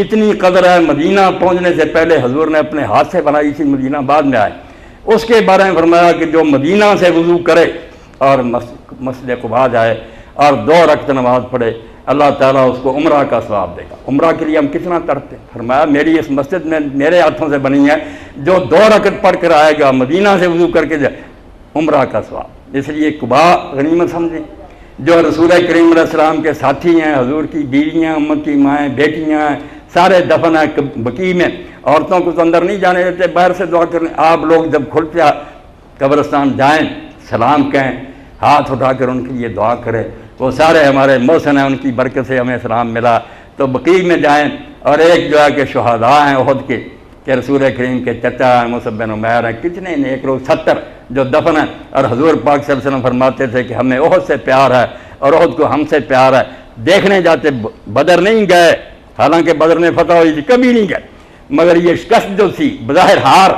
اتنی قدر ہے، مدینہ پہنچنے سے پہلے حضور نے اپنے ہاتھ سے بنائی تھی، مدینہ بعد میں آئے۔ اس کے بارے میں فرمایا کہ جو مدینہ سے وضو کرے اور مسجد قباء جائے اور 2 رکعت نماز پڑھے، اللہ تعالیٰ اس کو عمرہ کا ثواب دے گا۔ عمرہ کے لیے ہم کتنا تڑپتے ہیں، فرمایا میری اس مسجد میں میرے ہاتھوں سے بنی ہے، جو 2 رکعت پڑھ کر آئے گا، مدینہ سے وضو کر کے جائے، عمرہ کا ثواب۔ اس لیے قباء غنیمت سمجھیں۔ جو رسول کریم علیہ السلام کے ساتھی ہیں، حضور کی بیویاں، امت کی مائیں، بیٹیاں ہیں، سارے دفن ہیں بقیع میں۔ عورتوں کو تو اندر نہیں جانے دیتے، باہر سے دعا کرنے۔ آپ لوگ جب کھلتے قبرستان جائیں، سلام کہیں، ہاتھ اٹھا کر ان کے لیے دعا کریں۔ وہ سارے ہمارے محسن ہیں، ان کی برکت سے ہمیں سلام ملا۔ تو بقیع میں جائیں، اور ایک جو ہے کہ شہداء ہیں احد کے، کہ رسول کریم کے چچا ہیں، مصعب بن عمیر ہیں، کتنے نیک لوگ 70 جو دفن ہیں۔ اور حضور پاک صلی اللہ علیہ وسلم فرماتے تھے کہ ہمیں احد سے پیار ہے اور احد کو ہم سے پیار ہے۔ دیکھنے جاتے، بدر نہیں گئے، حالانکہ بدر میں فتح ہوئی تھی، کبھی نہیں گئے، مگر یہ شکست جو تھی، بظاہر ہار،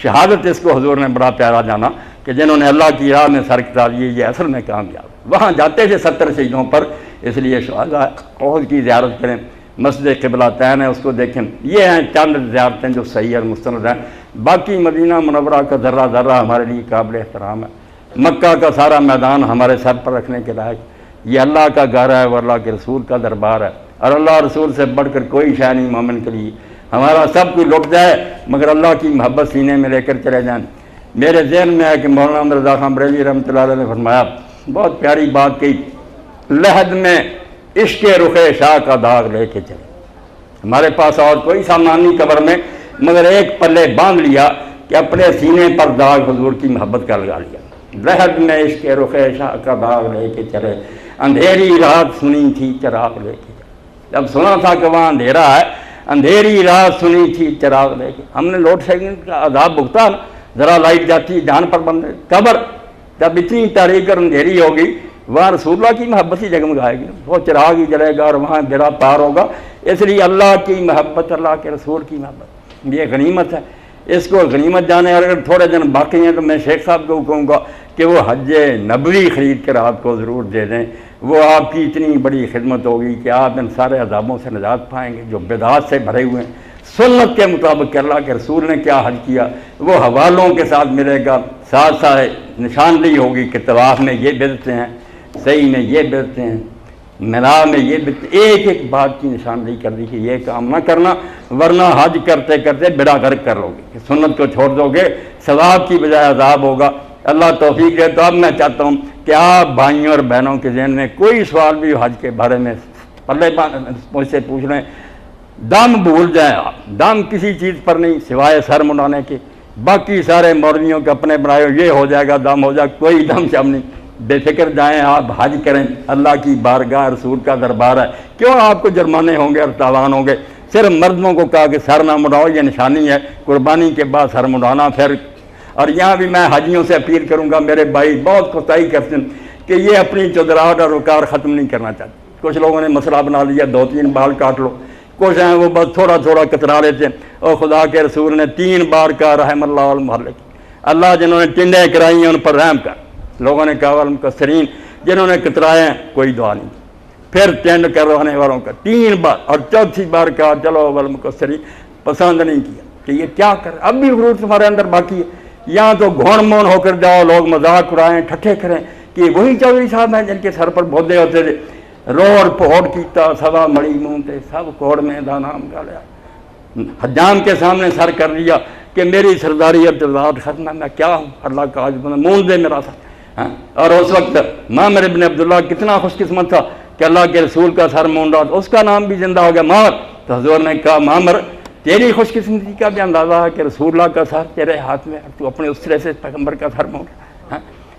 شہادت، اس کو حضور نے بڑا پیارا جانا کہ جنہوں نے اللہ کی راہ میں سر کٹا لیے، یہ اصل میں کامیاب۔ وہاں جاتے تھے 70 شہیدوں پر، اس لیے شہداء احد کی زیارت کریں۔ مسجد قبلتین ہے، اس کو دیکھیں۔ یہ ہیں چند زیارتیں جو صحیح اور مستند ہیں۔ باقی مدینہ منورہ کا ذرہ ذرہ ہمارے لیے قابل احترام ہے۔ مکہ کا سارا میدان ہمارے سر پر رکھنے کے لائق۔ یہ اللہ کا گھر ہے، وہ اللہ کے رسول کا دربار ہے، اور اللہ رسول سے بڑھ کر کوئی شے نہیں مومن کے لیے۔ ہمارا سب کوئی لٹ جائے مگر اللہ کی محبت سینے میں لے کر چلے جائیں۔ میرے ذہن میں ہے کہ مولانا احمد رضا خان بریلوی رحمۃ اللہ علیہ نے فرمایا، بہت پیاری بات کہی، لحد میں عشق رخ شاہ کا داغ لے کے چلے۔ ہمارے پاس اور کوئی سامان نہیں قبر میں، مگر ایک پلے باندھ لیا کہ اپنے سینے پر داغ حضور کی محبت کا لگا لیا۔ لحد میں عشق رخ شاہ کا داغ لے کے چلے، اندھیری رات سنی تھی چراغ لے کے چلے۔ جب سنا تھا کہ وہاں اندھیرا ہے، اندھیری رات سنی تھی چراغ لے کے، ہم نے لوڈ شیڈنگ کا عذاب بھگتا نا، ذرا لائٹ جاتی جان پر بند۔ قبر جب اتنی تاریک اور اندھیری ہوگی، وہاں رسول اللہ کی محبت ہی جگمگائے گی، وہ چراغ ہی جلے گا اور وہاں بیڑا پار ہوگا۔ اس لیے اللہ کی محبت، اللہ کے رسول کی محبت، یہ غنیمت ہے، اس کو غنیمت جانے۔ اور اگر تھوڑے دن باقی ہیں تو میں شیخ صاحب کو کہوں گا کہ وہ حج نبوی خرید کر آپ کو ضرور دے دیں، وہ آپ کی اتنی بڑی خدمت ہوگی کہ آپ ان سارے عذابوں سے نجات پائیں گے جو بدعات سے بھرے ہوئے ہیں۔ سنت کے مطابق کہ اللہ کے رسول نے کیا حج کیا، وہ حوالوں کے ساتھ ملے گا، ساتھ ساتھ نشاندہی ہوگی کہ طواف میں یہ بدعتیں ہیں، صحیح میں یہ بدعتیں ہیں، منا میں یہ بدعتیں، ایک ایک بات کی نشاندہی کر دی کہ یہ کام نہ کرنا، ورنہ حج کرتے کرتے بیڑا غرق کر لو گے، کہ سنت کو چھوڑ دو گے، ثواب کی بجائے عذاب ہوگا۔ اللہ توفیق دے۔ تو اب میں چاہتا ہوں کہ آپ بھائیوں اور بہنوں کے ذہن میں کوئی سوال بھی حج کے بارے میں پلے مجھ سے پوچھ لیں، دم بھول جائیں آپ، دم کسی چیز پر نہیں سوائے سر منڈانے کے، باقی سارے مولویوں کے اپنے بنائے یہ ہو جائے گا، دم ہو جائے، کوئی دم شم نہیں، بے فکر جائیں آپ، حج کریں، اللہ کی بارگاہ رسول کا دربار ہے، کیوں آپ کو جرمانے ہوں گے اور تاوان ہوں گے؟ صرف مردوں کو کہا کہ سر نہ منڈاؤ، یہ نشانی ہے، قربانی کے بعد سر منڈانا۔ پھر اور یہاں بھی میں حاجیوں سے اپیل کروں گا، میرے بھائی بہت کوتاہی کرتے ہیں کہ یہ اپنی چودراہٹ اور وقار ختم نہیں کرنا چاہتے۔ کچھ لوگوں نے مسئلہ بنا لیا 2-3 بال کاٹ لو، کچھ ہیں وہ بس تھوڑا تھوڑا کترا لیتے ہیں۔ اور خدا کے رسول نے 3 بار کہا رحم اللہ المحلق، اللہ جنہوں نے ٹنڈیں کرائی ہیں ان پر رحم کر۔ لوگوں نے کہا والمکسرین، جنہوں نے کترائے ہیں کوئی دعا نہیں۔ پھر ٹینڈ کروانے والوں کا 3 بار، اور چوتھی بار کہا چلو والمکسرین، پسند نہیں کیا کہ یہ کیا کر، اب بھی غرور تمہارے اندر باقی ہے۔ یہاں تو گھون مون ہو کر جاؤ، لوگ مذاق اڑائیں، ٹھٹھے کریں کہ وہی چودھری صاحب ہیں جن کے سر پر بودے ہوتے تھے، روڑ پھوڑ کیتا سوا مڑی مونتے سب کوڑ میں دا نام گالیا، حجام کے سامنے سر کر لیا کہ میری سرداری اب ذات ختم ہے، میں کیا ہوں، اللہ کا عاجز بندہ، مون دے میرا سر۔ اور اس وقت معمر ابن عبداللہ کتنا خوش قسمت تھا کہ اللہ کے رسول کا سر مون رہا، اس کا نام بھی زندہ ہو گیا معمر۔ تو حضور نے کہا معمر تیری خوش قسمتی کا بھی اندازہ ہے کہ رسول اللہ کا سر تیرے ہاتھ میں، تو اپنے اسرے سے پیغمبر کا سر مونڈ۔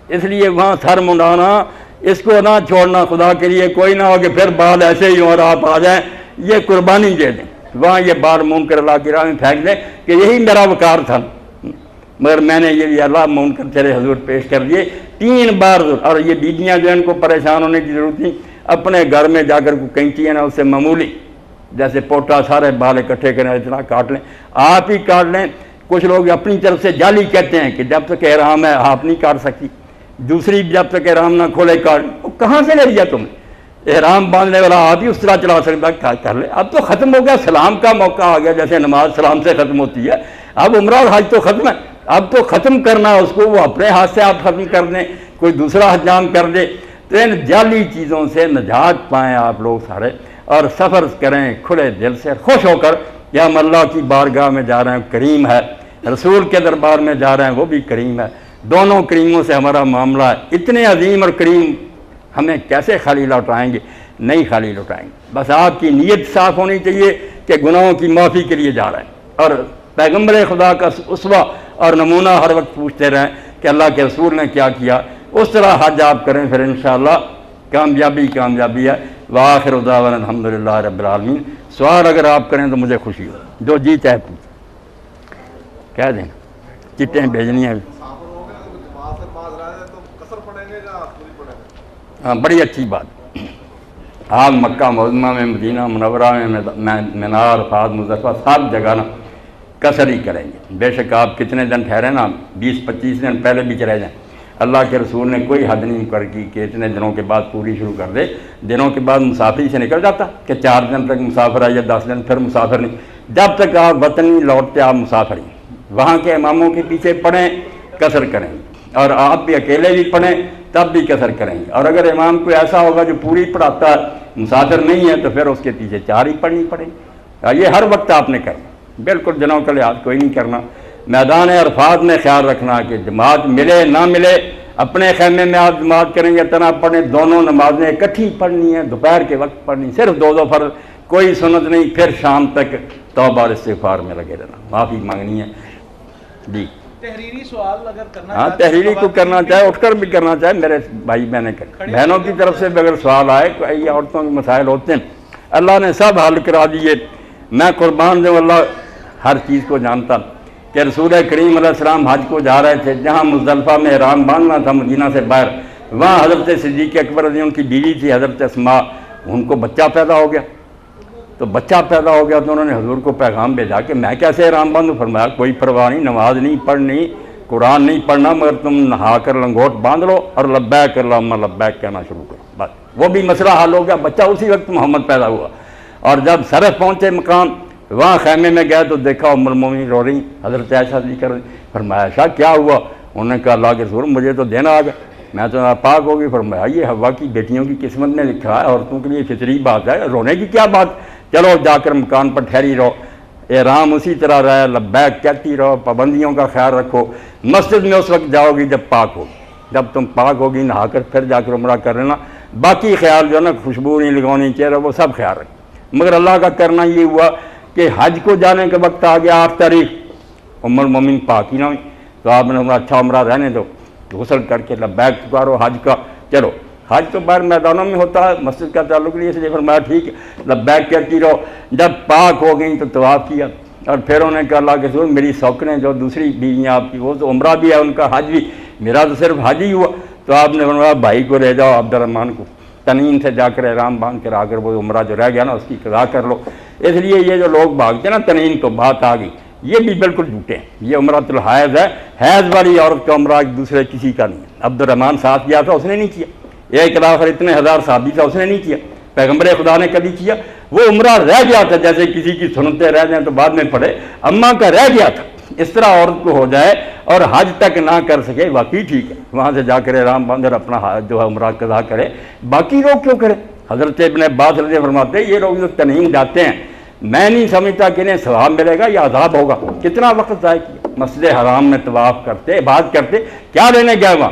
اس لیے وہاں سر منڈانا، اس کو نہ چھوڑنا، خدا کے لیے کوئی نہ ہو کہ پھر بال ایسے ہی اور آپ آ جائیں، یہ قربانی دے دیں، وہاں یہ بال مون کر اللہ کی راہ میں پھینک دیں کہ یہی میرا وقار تھا، مگر میں نے یہ بھی اللہ مون کر تیرے حضور پیش کر دیے 3 بار۔ اور یہ بیویاں جو ان کو پریشان ہونے کی ضرورت نہیں، اپنے گھر میں جا کر کو کینچی ہے نا، اس سے معمولی جیسے پوٹا سارے بال اکٹھے کریں اتنا کاٹ لیں، آپ ہی کاٹ لیں۔ کچھ لوگ اپنی طرف سے جعلی کہتے ہیں کہ جب تک احرام ہے آپ نہیں کاٹ سکتی، دوسری جب تک احرام نہ کھولے کاٹ، کہاں سے لے لیا تم نے؟ احرام باندھنے والا آپ ہی اس طرح چلا سکتا کر لے. اب تو ختم ہو گیا, سلام کا موقع آ گیا, جیسے نماز سلام سے ختم ہوتی ہے, اب عمرہ اور حج تو ختم ہے, اب تو ختم کرنا ہے اس کو, وہ اپنے ہاتھ سے آپ ختم کر دیں, کوئی دوسرا حجام کر دے. تو ان جعلی چیزوں سے نجات پائیں آپ لوگ سارے, اور سفر کریں کھلے دل سے, خوش ہو کر کہ ہم اللہ کی بارگاہ میں جا رہے ہیں, کریم ہے, رسول کے دربار میں جا رہے ہیں, وہ بھی کریم ہے. دونوں کریموں سے ہمارا معاملہ ہے. اتنے عظیم اور کریم ہمیں کیسے خالی لوٹائیں گے؟ نہیں خالی لوٹائیں گے. بس آپ کی نیت صاف ہونی چاہیے کہ گناہوں کی معافی کے لیے جا رہے ہیں, اور پیغمبر خدا کا اسوہ اور نمونہ ہر وقت پوچھتے رہیں کہ اللہ کے رسول نے کیا کیا, اس طرح حج آپ کریں, پھر انشاءاللہ کامیابی ہے. وآخر دعوانا الحمدللہ رب العالمین. سوال اگر آپ کریں تو مجھے خوشی ہو, جو جی چاہے پوچھ کہہ دیں, چٹیں بھیجنی ہیں. ہاں بڑی اچھی بات. آپ مکہ معظمہ میں, مدینہ منورہ میں, منار, عرفات, مزدلفہ, سب جگہ نا قصر ہی کریں گے. بے شک آپ کتنے دن ٹھہرے نا, 20-25 دن پہلے بھی چلے جائیں. اللہ کے رسول نے کوئی حد نہیں کر کی کہ اتنے دنوں کے بعد پوری شروع کر دے. دنوں کے بعد مسافری سے نکل جاتا کہ 4 دن تک مسافر ہے یا 10 دن پھر مسافر نہیں. جب تک آپ وطن نہیں لوٹتے آپ مسافر ہیں. وہاں کے اماموں کے پیچھے پڑھیں, قصر کریں, اور آپ بھی اکیلے بھی پڑھیں تب بھی قصر کریں گے. اور اگر امام کوئی ایسا ہوگا جو پوری پڑھاتا ہے, مسافر نہیں ہے, تو پھر اس کے پیچھے 4 ہی پڑھنی پڑیں گے. یہ ہر وقت آپ نے کرنا, بالکل دنوں کا لحاظ کوئی نہیں کرنا. میدان عرفات میں خیال رکھنا کہ جماعت ملے نہ ملے, اپنے خیمے میں آپ جماعت کریں یا تنہا پڑھیں, دونوں نمازیں اکٹھی پڑھنی ہیں, دوپہر کے وقت پڑھنی, صرف 2 فرض, کوئی سنت نہیں. پھر شام تک توبہ اور استغفار میں لگے رہنا, معافی مانگنی ہے. جی تحریری سوال اگر کرنا ہاں, تحریری کو کرنا چاہے, اٹھ کر بھی کرنا چاہے, میرے بھائی بہنیں کریں. بہنوں کی طرف سے بھی اگر سوال آئے, کوئی عورتوں کے مسائل ہوتے ہیں, اللہ نے سب حل کرا دیے. میں قربان دوں, اللہ ہر چیز کو جانتا کہ رسول کریم علیہ السلام حج کو جا رہے تھے, جہاں مزدلفہ میں احرام باندھنا تھا مدینہ سے باہر, وہاں حضرت صدیق اکبر رضی ان کی بیوی تھی حضرت اسماء, ان کو بچہ پیدا ہو گیا. تو بچہ پیدا ہو گیا تو انہوں نے حضور کو پیغام بھیجا کہ میں کیسے احرام باندھوں. فرمایا کوئی پرواہ نہیں, نماز نہیں پڑھنی, قرآن نہیں پڑھنا, مگر تم نہا کر لنگوٹ باندھ لو اور لبیک اللہم لبیک کہنا شروع کرو. بس وہ بھی مسئلہ حل ہو گیا. بچہ اسی وقت محمد پیدا ہوا. اور جب سرف پہنچے مقام, وہاں خیمے میں گئے تو دیکھا ام المومنین رو رہی, حضرت عائشہ ذکر رہی. فرمایا عائشہ کیا ہوا؟ انہوں نے کہا اللہ کے رسول مجھے تو دینا آ گیا, میں تو ناپاک ہو گئی. فرمایا یہ حوا کی بیٹیوں کی قسمت میں لکھا ہے, عورتوں کے لیے فطری بات ہے, رونے کی کیا بات, چلو جا کر مکان پر ٹھہری رہو, احرام اسی طرح رہے, لبیک کہتی رہو, پابندیوں کا خیال رکھو. مسجد میں اس وقت جاؤ گی جب پاک ہوگی, جب تم پاک ہوگی نہا کر پھر جا کر عمرہ کر لینا. باقی خیال جو ہے نا, خوشبو نہیں لگانی چہرہ, وہ سب خیال رکھو. مگر اللہ کا کرنا یہ ہوا کہ حج کو جانے کے وقت آ گیا 8 تاریخ, ام المومنین پاک ہی نہ ہوئی, تو آپ نے اچھا عمرہ رہنے دو, غسل کر کے لبیک پکارو حج کا. چلو حج تو باہر میدانوں میں ہوتا ہے, مسجد کا تعلق نہیں, اس لیے فرمایا ٹھیک ہے لبیک کہتی رہو. جب پاک ہو گئیں تو طواف کیا, اور پھر انہوں نے کہا اللہ کے رسول میری سوکنیں جو دوسری بیویاں آپ کی, وہ تو عمرہ بھی ہے ان کا, حج بھی, میرا تو صرف حج ہی ہوا. تو آپ نے فرمایا بھائی کو لے جاؤ عبد الرحمن کو, تنین سے جا کر احرام باندھ کر آ کر وہ عمرہ جو رہ گیا نا اس کی قضا کر لو. اس لیے یہ جو لوگ بھاگتے ہیں نا تنین تو بات آ گئی, یہ بھی بالکل جھوٹے ہیں. یہ عمرۃ الحیض ہے, حیض والی عورت کا عمرہ ایک دوسرے کسی کا نہیں ہے. عبد الرحمن ساتھ گیا تھا, اس نے نہیں کیا. ایک لاکھ اور اتنے ہزار صحابی تھا, اس نے نہیں کیا. پیغمبر خدا نے کبھی کیا؟ وہ عمرہ رہ گیا تھا, جیسے کسی کی سنتیں رہ جائیں تو بعد میں پڑھے, اماں کا رہ گیا تھا. اس طرح عورت کو ہو جائے اور حج تک نہ کر سکے, واقعی ٹھیک ہے, وہاں سے جا کر احرام باندھ کر اپنا جو ہے عمرہ قضا کرے. باقی لوگ کیوں کرے؟ حضرت ابن عباس رضی اللہ عنہ فرماتے ہیں یہ لوگ جو تنعیم جاتے ہیں, میں نہیں سمجھتا کہ انہیں ثواب ملے گا یا عذاب ہوگا. کتنا وقت ضائع کیا, مسجد حرام میں طواف کرتے, عبادت کرتے, کیا لینے گئے وہاں؟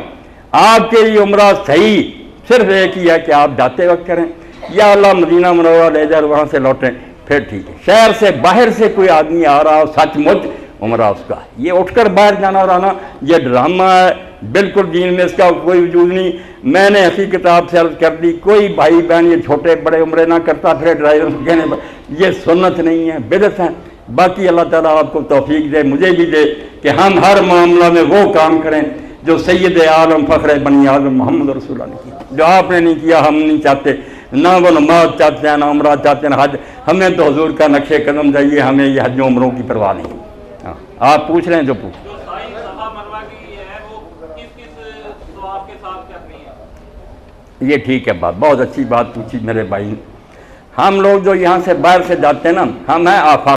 آپ کے لیے عمرہ صحیح صرف ایک ہی ہے کہ آپ جاتے وقت کریں, یا اللہ مدینہ منورہ لے جائے وہاں سے لوٹیں, پھر ٹھیک ہے. شہر سے باہر سے کوئی آدمی آ رہا ہو, سچ مچ عمرہ اس کا. یہ اٹھ کر باہر جانا اور آنا یہ ڈرامہ ہے, بالکل دین میں اس کا کوئی وجود نہیں. میں نے ایسی کتاب سے عرض کر دی, کوئی بھائی بہن یہ چھوٹے بڑے عمرے نہ کرتا پھر ڈرائیور کہنے یہ سنت نہیں ہے, بدعت ہے. باقی اللہ تعالیٰ آپ کو توفیق دے, مجھے بھی دے کہ ہم ہر معاملہ میں وہ کام کریں جو سید عالم فخر بنی آدم محمد رسول اللہ نے کیا. جو آپ نے نہیں کیا ہم نہیں چاہتے, نہ وہ نماز چاہتے ہیں, نہ عمرہ چاہتے ہیں, نہ حج. ہمیں تو حضور کا نقش قدم چاہیے, ہمیں یہ حج و عمروں کی پرواہ نہیں. ہاں آپ پوچھ رہے ہیں جو پوچھ. یہ ٹھیک ہے بات، بہت اچھی بات پوچھی میرے بھائی نے۔ ہم لوگ جو یہاں سے باہر سے جاتے ہیں نا، ہم ہیں آفاق